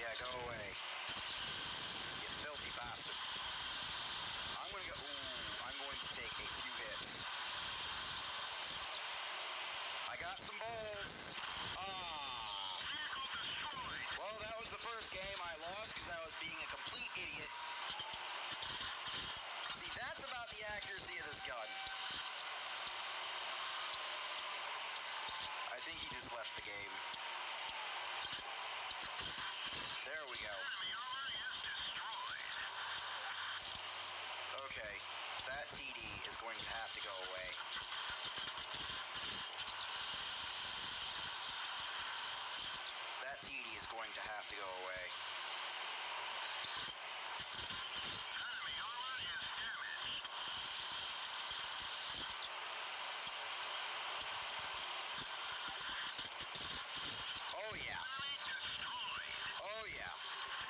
Yeah, go away. You filthy bastard. I'm going to go... Ooh, I'm going to take a few hits. I got some balls. Ah. Well, that was the first game I lost because I was being a complete idiot. See, that's about the accuracy of this gun. I think he just left the game. There we go. Okay, that TD is going to have to go away. That TD is going to have to go away. Oh yeah. Oh yeah.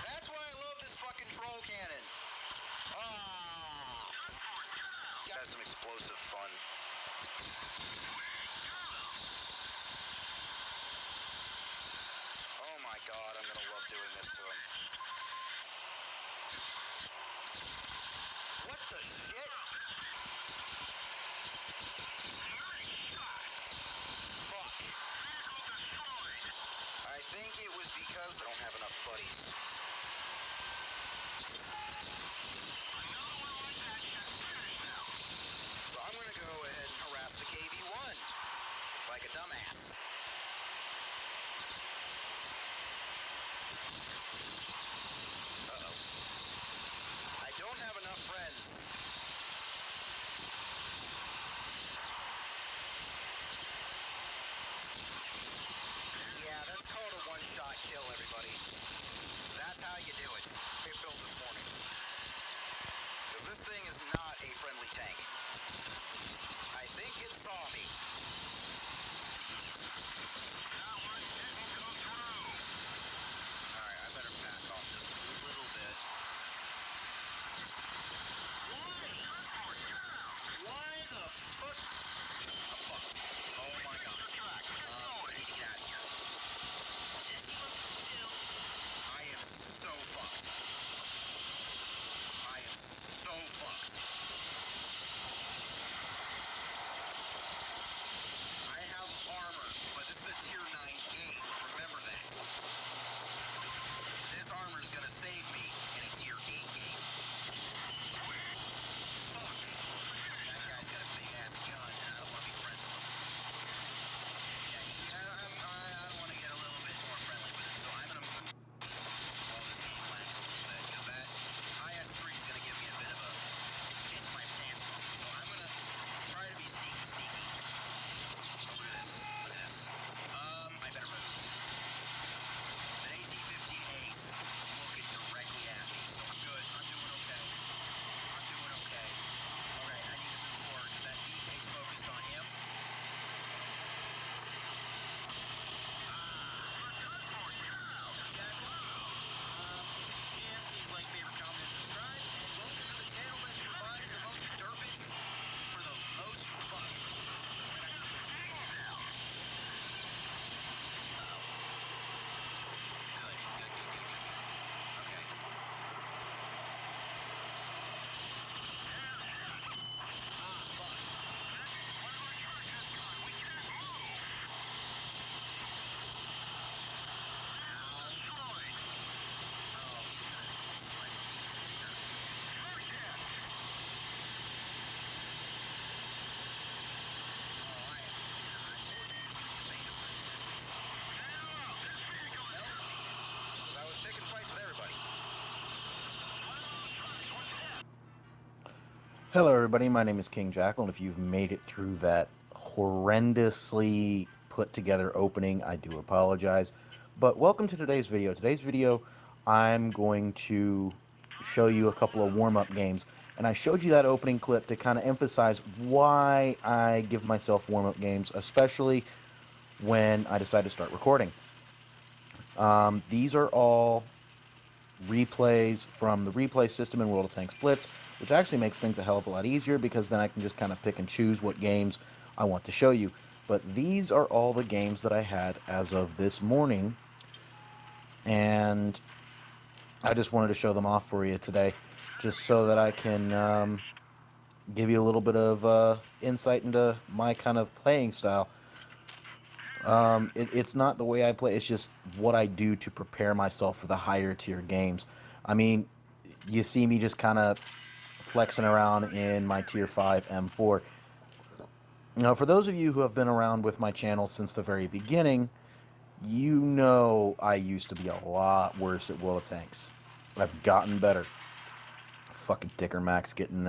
That's why I love this fucking troll cannon. Ah. Got some explosive fun. Oh my god, I'm gonna love doing this to him. What the shit? Fuck. I think it was because I don't have enough buddies. So I'm gonna go ahead and harass the KV-1 like a dumbass. Uh-oh. I don't have enough friends. Yeah, that's called a one-shot kill, everybody. That's how you do it. I built this morning. Because this thing is not a friendly tank. I think it saw me. Alright, I better back off just a little bit. Why the fuck? I'm fucked. Oh my god. I need to get out of here. I am so fucked. I am so fucked. I have armor, but this is a tier 9 game. Remember that. This armor is gonna save me in a tier 8 game. Fuck. That guy's got a big ass gun, and I don't want to be friends with him. Yeah, I don't want to get a little bit more friendly with him, so I'm gonna move while this game lags a little bit, because that IS-3 is gonna give me a bit of a piss my pants moment. So I'm gonna try to be sneaky. Oh, look at this. Look at this. I better move. An AT-15 Ace looking directly at me, so I'm good. I'm doing okay. Alright, I need to move forward because that VK's focused on him. Jack, if you can, please like, favorite, comment, and subscribe. And welcome to the channel that provides the most derpage for the most bucks. Good. Okay. Fuck. I was picking fights with everybody. Hello everybody, my name is King Jackal, and if you've made it through that horrendously put together opening, I do apologize. But welcome to today's video. Today's video, I'm going to show you a couple of warm-up games. And I showed you that opening clip to kind of emphasize why I give myself warm-up games, especially when I decide to start recording. These are all replays from the replay system in World of Tanks Blitz, which actually makes things a hell of a lot easier because then I can just kind of pick and choose what games I want to show you. But these are all the games that I had as of this morning and I just wanted to show them off for you today, just so that I can give you a little bit of insight into my kind of playing style. It's not the way I play, it's just what I do to prepare myself for the higher tier games. I mean, you see me just kind of flexing around in my tier 5 M4. Now, for those of you who have been around with my channel since the very beginning, you know I used to be a lot worse at World of Tanks. I've gotten better. Fucking Dicker Max getting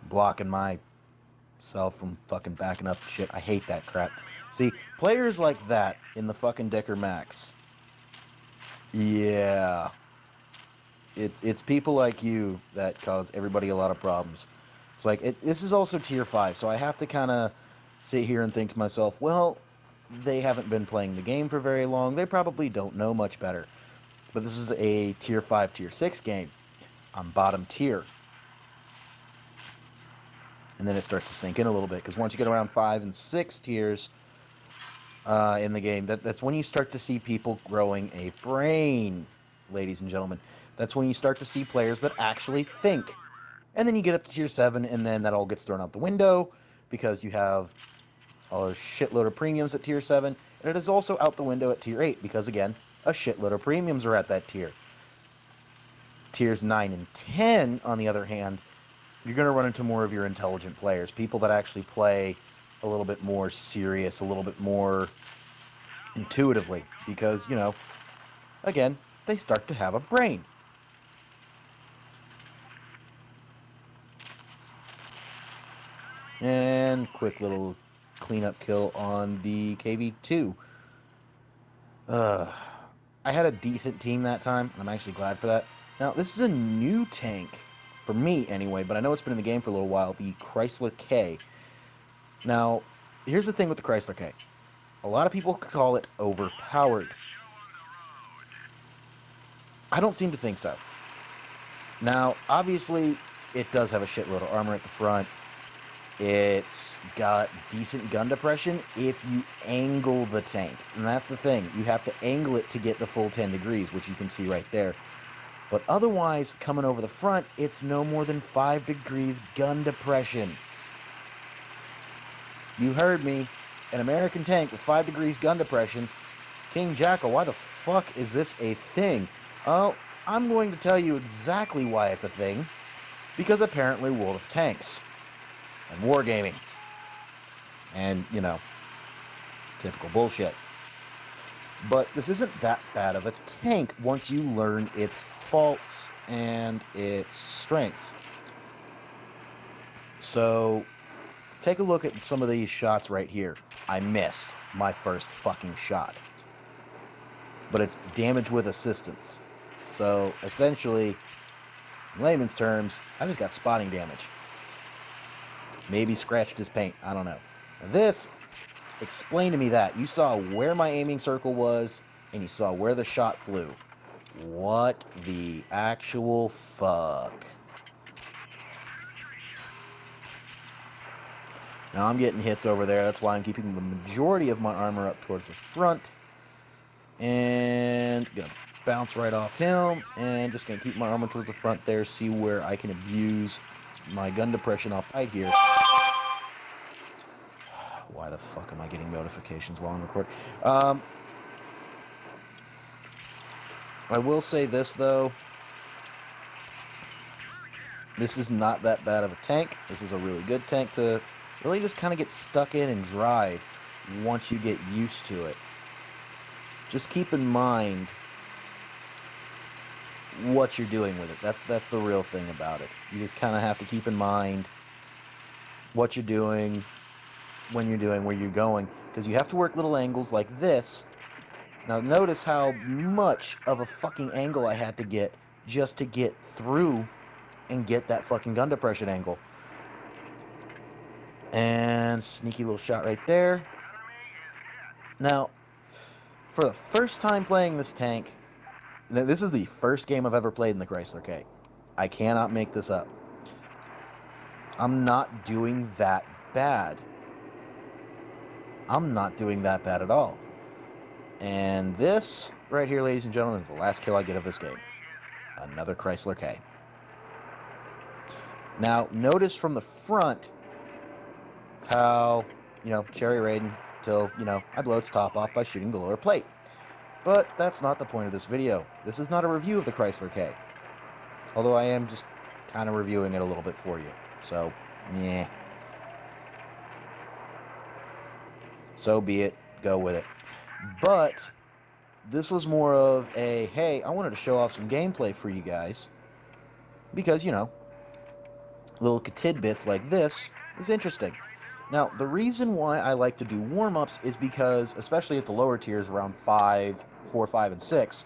blocking myself from fucking backing up shit. I hate that crap. See, players like that in the fucking Dicker Max. Yeah. It's people like you that cause everybody a lot of problems. It's like, this is also tier 5, so I have to kind of sit here and think to myself, well, they haven't been playing the game for very long. They probably don't know much better. But this is a tier 5, tier 6 game. I'm bottom tier. And then it starts to sink in a little bit, because once you get around 5 and 6 tiers in the game, that's when you start to see people growing a brain, ladies and gentlemen. That's when you start to see players that actually think. And then you get up to tier 7, and then that all gets thrown out the window, because you have a shitload of premiums at tier 7, and it is also out the window at tier 8, because again, a shitload of premiums are at that tier. Tiers 9 and 10, on the other hand, you're going to run into more of your intelligent players, people that actually play a little bit more serious, a little bit more intuitively, because, you know, again, they start to have a brain. And quick little cleanup kill on the KV-2. I had a decent team that time, and I'm actually glad for that. Now, this is a new tank, for me anyway, but I know it's been in the game for a little while, the Chrysler K. Now, here's the thing with the Chrysler K. A lot of people call it overpowered. I don't seem to think so. Now, obviously, it does have a shitload of armor at the front. It's got decent gun depression if you angle the tank. And that's the thing. You have to angle it to get the full 10 degrees, which you can see right there. But otherwise, coming over the front, it's no more than 5 degrees gun depression. You heard me. An American tank with 5 degrees gun depression. King Jackal, why the fuck is this a thing? Oh, I'm going to tell you exactly why it's a thing. Because apparently World of Tanks. And wargaming. And, you know, typical bullshit. But this isn't that bad of a tank once you learn its faults and its strengths. So, take a look at some of these shots right here. I missed my first fucking shot. But it's damage with assistance. So, essentially, in layman's terms, I just got spotting damage. Maybe scratched his paint. I don't know. Now this, explain to me that. You saw where my aiming circle was, and you saw where the shot flew. What the actual fuck? Now I'm getting hits over there. That's why I'm keeping the majority of my armor up towards the front. And gonna bounce right off him. And just gonna keep my armor towards the front there. See where I can abuse my gun depression off right here. Why the fuck am I getting notifications while I'm recording? I will say this, though. This is not that bad of a tank. This is a really good tank to really just kind of get stuck in and drive once you get used to it. Just keep in mind what you're doing with it. That's the real thing about it. You just kind of have to keep in mind what you're doing, when you're doing, where you're going, because you have to work little angles like this. Now notice how much of a fucking angle I had to get just to get through and get that fucking gun depression angle. And sneaky little shot right there. Now, for the first time playing this tank, this is the first game I've ever played in the Chrysler K. I cannot make this up. I'm not doing that bad. I'm not doing that bad at all. And this right here, ladies and gentlemen, is the last kill I get of this game. Another Chrysler K. Now, notice from the front how, Cherry Raiden till, I blow its top off by shooting the lower plate. But that's not the point of this video. This is not a review of the Chrysler K. Although I am just kind of reviewing it a little bit for you. So, yeah. So be it. Go with it. But this was more of a, hey, I wanted to show off some gameplay for you guys. Because, little tidbits like this is interesting. Now, the reason why I like to do warm-ups is because, especially at the lower tiers, around 4, 5, and 6,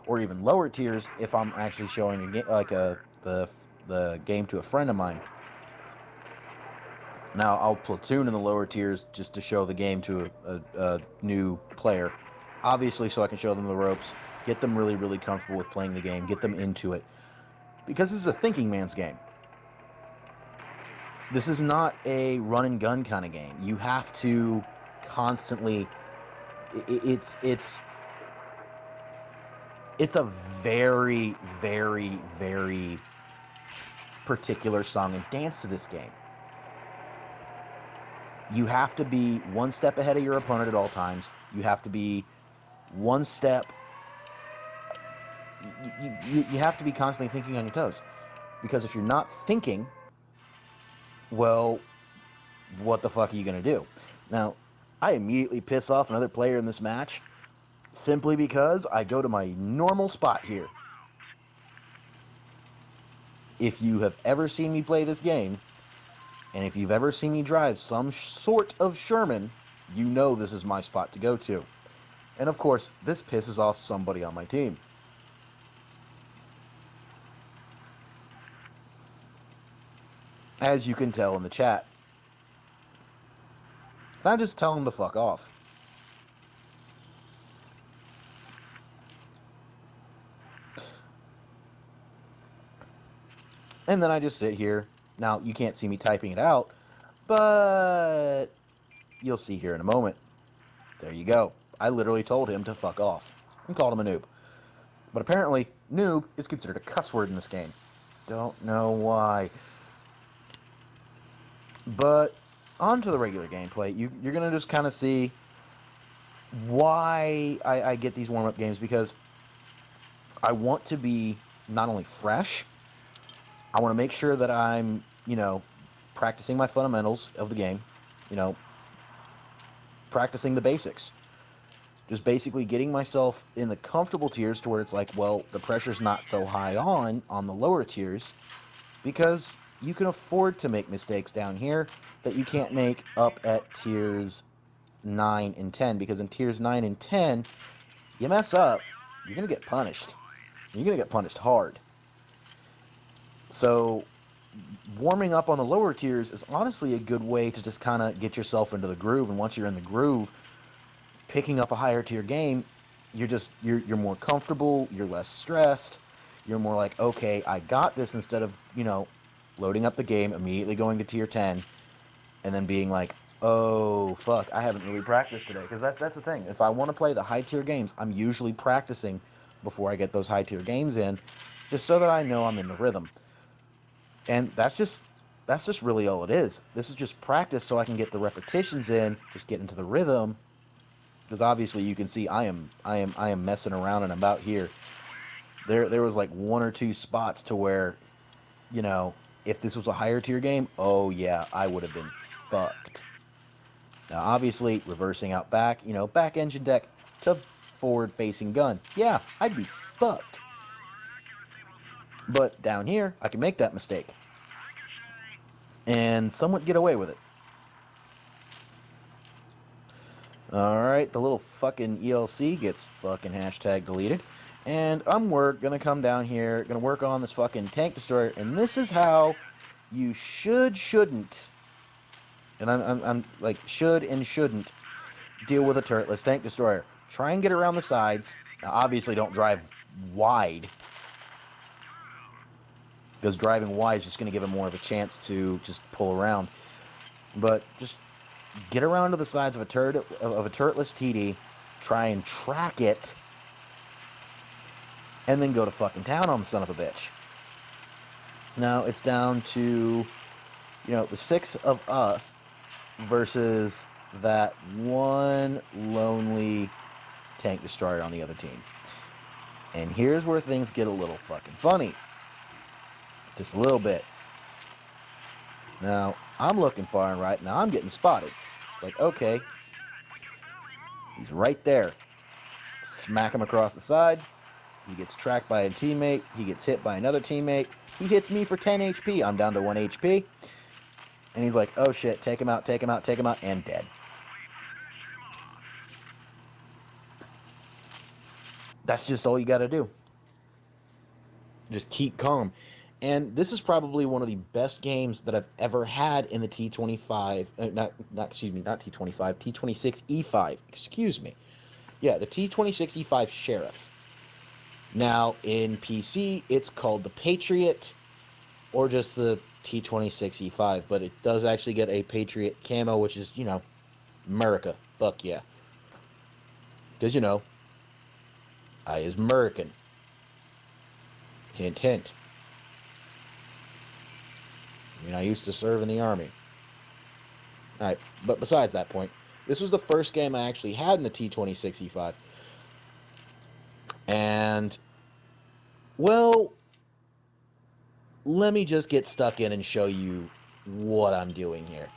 or even lower tiers, if I'm actually showing a game, like the game to a friend of mine. Now, I'll platoon in the lower tiers just to show the game to a new player. Obviously, so I can show them the ropes, get them really, really comfortable with playing the game, get them into it. Because this is a thinking man's game. This is not a run and gun kind of game. You have to constantly... It's a very, very, very particular song and dance to this game. You have to be one step ahead of your opponent at all times. You have to be one step... You have to be constantly thinking on your toes. Because if you're not thinking, well, what the fuck are you going to do? Now, I immediately piss off another player in this match simply because I go to my normal spot here. If you have ever seen me play this game, and if you've ever seen me drive some sort of Sherman, you know this is my spot to go to. And of course, this pisses off somebody on my team. As you can tell in the chat. And I just tell him to fuck off. And then I just sit here. Now, you can't see me typing it out, but you'll see here in a moment. There you go. I literally told him to fuck off and called him a noob. But apparently, noob is considered a cuss word in this game. Don't know why. But on to the regular gameplay. You're going to just kind of see why I get these warm-up games, because I want to be not only fresh, I want to make sure that I'm, practicing my fundamentals of the game, practicing the basics. Just basically getting myself in the comfortable tiers to where it's like, well, the pressure's not so high on the lower tiers, because you can afford to make mistakes down here that you can't make up at tiers 9 and 10, because in tiers 9 and 10, you mess up, you're going to get punished. You're going to get punished hard. So warming up on the lower tiers is honestly a good way to just kind of get yourself into the groove, and once you're in the groove, picking up a higher tier game, you're more comfortable, you're less stressed, you're more like, okay, I got this, instead of, loading up the game, immediately going to tier 10, and then being like, oh, fuck, I haven't really practiced today. Because that's the thing. If I want to play the high tier games, I'm usually practicing before I get those high tier games in, just so that I know I'm in the rhythm. And that's just really all it is. This is just practice so I can get the repetitions in, just get into the rhythm. Because obviously you can see I am messing around and about here. There was like 1 or 2 spots to where, if this was a higher tier game, oh yeah, I would have been fucked. Now obviously, reversing out back, back engine deck to forward facing gun. Yeah, I'd be fucked. But down here, I can make that mistake. And somewhat get away with it. Alright, the little fucking ELC gets fucking hashtag deleted. And I'm gonna come down here, gonna work on this fucking tank destroyer, and this is how you shouldn't, and I'm like, should and shouldn't deal with a turretless tank destroyer. Try and get around the sides. Now, obviously, don't drive wide, because driving wide is just gonna give him more of a chance to just pull around. But just get around to the sides of a turretless TD, try and track it, and then go to fucking town on the son of a bitch. Now it's down to, the 6 of us versus that one lonely tank destroyer on the other team. And here's where things get a little fucking funny. Just a little bit. Now, I'm looking far and right. Now I'm getting spotted. It's like, okay. He's right there. Smack him across the side. He gets tracked by a teammate. He gets hit by another teammate. He hits me for 10 HP. I'm down to 1 HP. And he's like, oh shit, take him out, take him out, take him out, and dead. That's just all you gotta do. Just keep calm. And this is probably one of the best games that I've ever had in the T25, not T25, T26E5, excuse me. Yeah, the T26E5 Sheriff. Now, in PC, it's called the Patriot, or just the T26E5, but it does actually get a Patriot camo, which is, America. Fuck yeah. Because, I is American. Hint, hint. I used to serve in the Army. Alright, but besides that point, this was the first game I actually had in the T26E5. And, well, let me just get stuck in and show you what I'm doing here.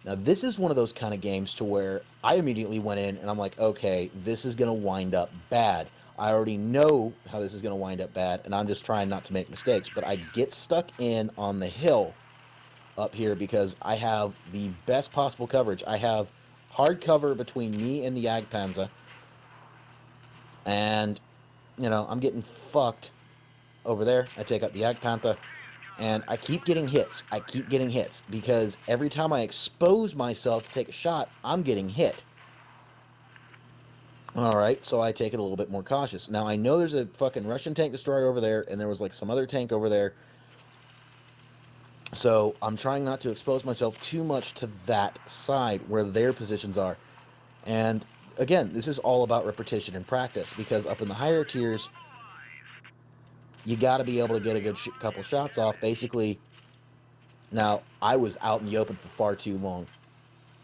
Now, this is one of those kind of games to where I immediately went in and I'm like, okay, this is going to wind up bad. I already know how this is going to wind up bad, and I'm just trying not to make mistakes. But I get stuck in on the hill up here because I have the best possible coverage. I have hard cover between me and the Jagdpanzer, and, I'm getting fucked over there. I take out the Jagdpanther, and I keep getting hits. I keep getting hits because every time I expose myself to take a shot, I'm getting hit. Alright, so I take it a little bit more cautious. Now, I know there's a fucking Russian tank destroyer over there, and there was like some other tank over there. So I'm trying not to expose myself too much to that side where their positions are. And again, this is all about repetition and practice, because up in the higher tiers, you got to be able to get a good couple shots off. Basically, now, I was out in the open for far too long.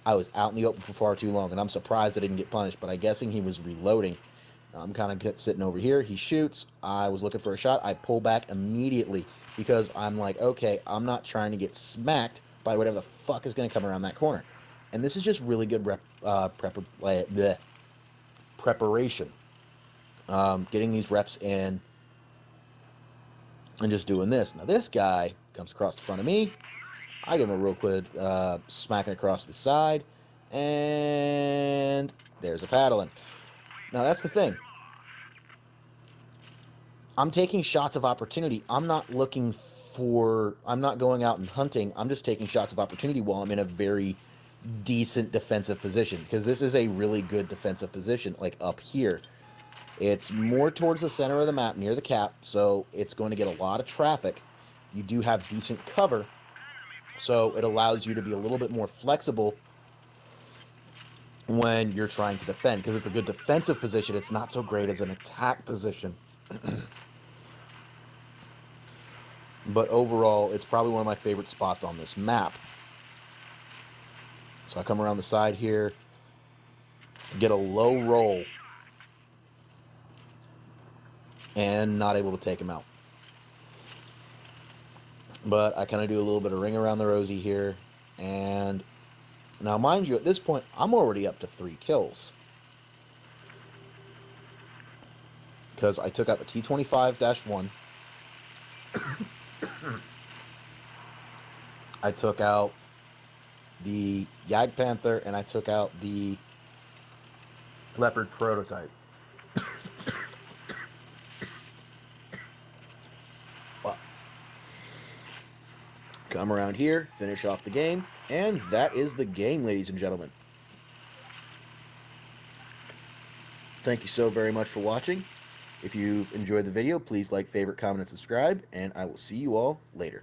And I'm surprised I didn't get punished, but I'm guessing he was reloading. I'm kind of sitting over here. He shoots. I was looking for a shot. I pull back immediately because I'm like, okay, I'm not trying to get smacked by whatever the fuck is going to come around that corner. And this is just really good preparation. Getting these reps in and just doing this. Now, this guy comes across the front of me. I give him a real quick smacking across the side, and there's a paddling. Now, that's the thing. I'm taking shots of opportunity. I'm not going out and hunting. I'm just taking shots of opportunity while I'm in a very decent defensive position, because this is a really good defensive position, like up here. It's more towards the center of the map, near the cap, so it's going to get a lot of traffic. You do have decent cover, so it allows you to be a little bit more flexible when you're trying to defend, because it's a good defensive position. It's not so great as an attack position. But overall, it's probably one of my favorite spots on this map. So I come around the side here, get a low roll, and not able to take him out. But I kind of do a little bit of ring around the rosy here. And now, mind you, at this point, I'm already up to 3 kills. Because I took out the T25-1. I took out the Jagdpanther, and I took out the Leopard prototype. Fuck. Come around here, finish off the game, and that is the game, ladies and gentlemen. Thank you so very much for watching. If you enjoyed the video, please like, favorite, comment, and subscribe, and I will see you all later.